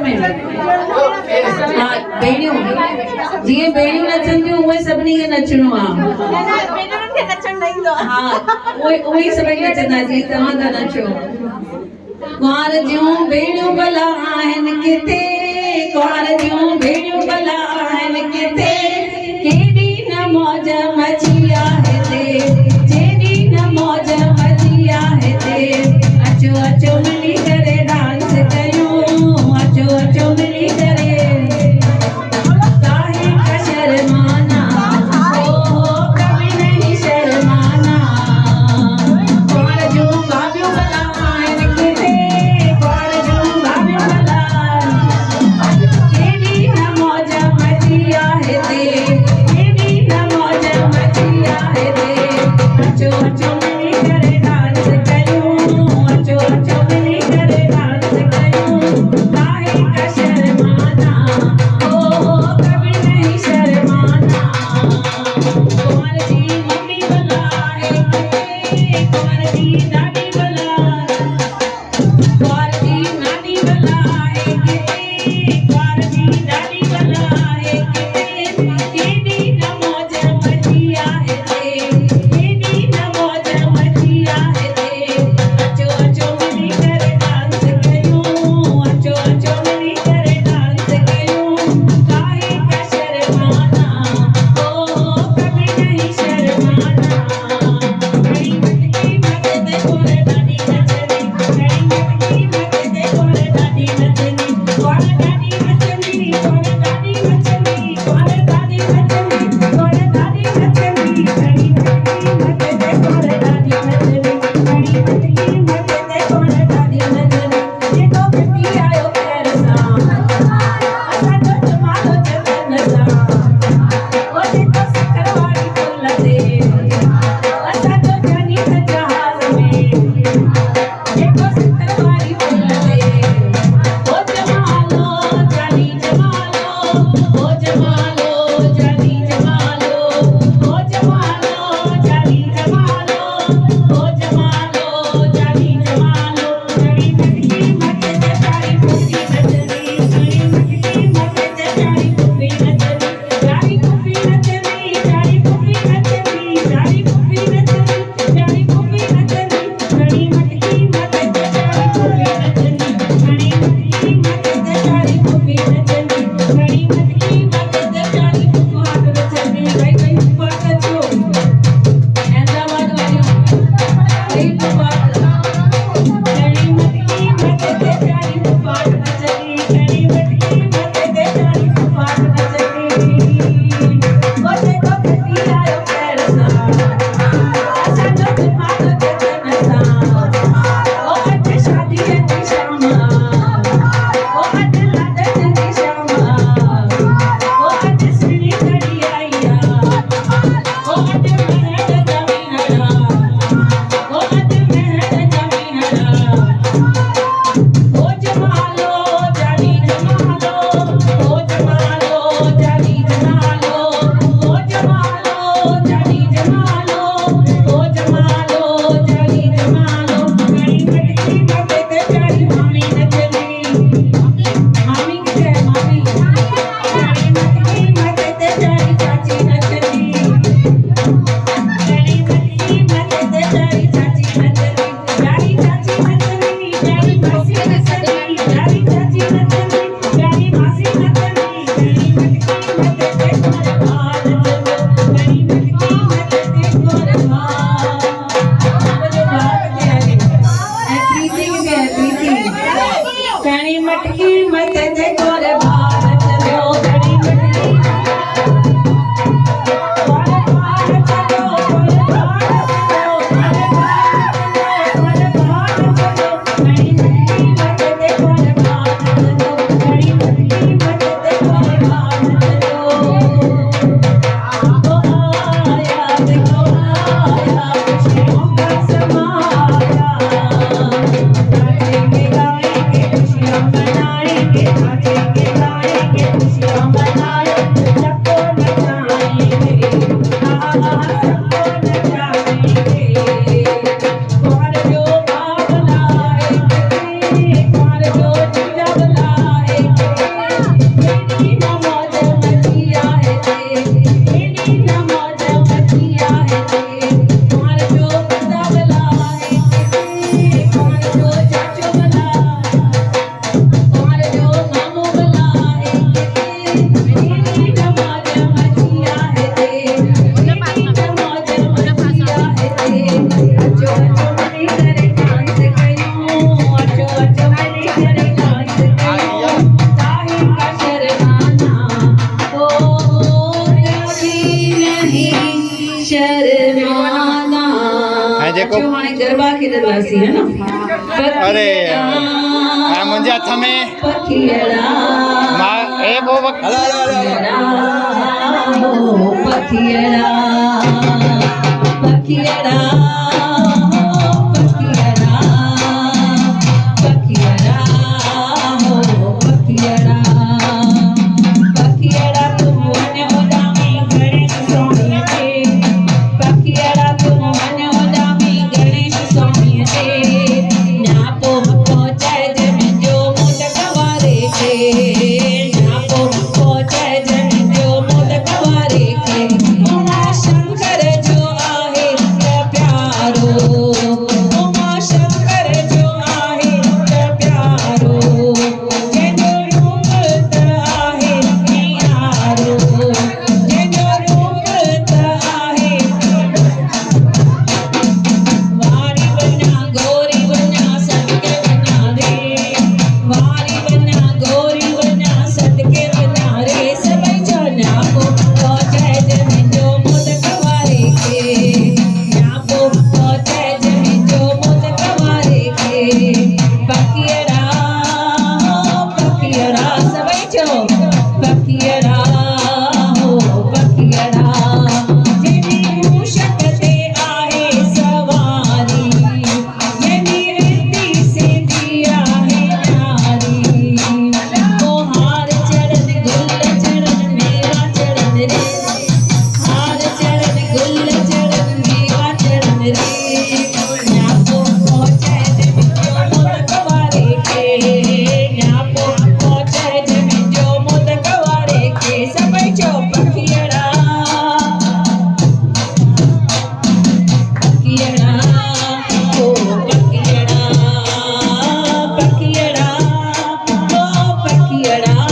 में हाँ भेणियूं जीअं भेणियूं नचंदियूं उहे सभिनी खे नचणो आहे हाँ उहे ई सभई नचंदा जीअं तव्हां था नचो कुंवार जूं भेणियूं भला आहिनि किथे कुंवार जूं भेणियूं भला आहिनि किथे केॾी न मौज मची आहे हिते जेॾी न मौज मची आहे हिते अचो अचो मिली करे डांस कयूं अचो अचो मिली करे काहे का शर्माना ओ कभी नहीं शर्माना कुंवार जूं भाभियूं भला आहिनि किथे कुंवार जूं भाभियूं भला केॾी न मौज मची आहे हिते केॾी न मौज मची मौज मचिया है ते कुंवर जो पिता भला है ते कुंवर जो चाचो भला कुंवर जो मामू भला है ते मौज मचिया है ते मौज मचिया है ते अचो अचो मनी करे डांस कयूं अचो अचो मनी करे डांस कयूं ताही का शर्माना हो कभी नहीं शर्माना हाँ, जेको- अचो हाणे गरबा खेॾंदासीं है न अरे हाणे मुंहिंजे हथ में पखियड़ा मां ए वो पखियड़ा पखियड़ा पखियड़ा हो पखियड़ा पखियड़ा तुम वञो उॾामी गणेश स्वामीअ ते पखियड़ा तुम वञो उॾामी गणेश स्वामीअ ते नापो पहुचाइज मुंहिंजो मोदक वारे खे नापो पहुचाइज मुंहिंजो मोदक वारे खे उमा शंकर जो आहे त प्यारो उमा शंकर जो आहे त प्यारो जंहिंजो रूप त आहे नियारो जंहिंजो रूप त आहे वारी वञा गोरी वञा सदके वञा रे वारी वञा गोरी वञा सदके वञा रे सभई जो नापो पहुचाइज मुंहिंजो मोदक वारे खे नापो पहुचाइज मुंहिंजो मोदक वारे खे पखियड़ा पखियड़ा सभई जो पखियड़ा हो पखियड़ा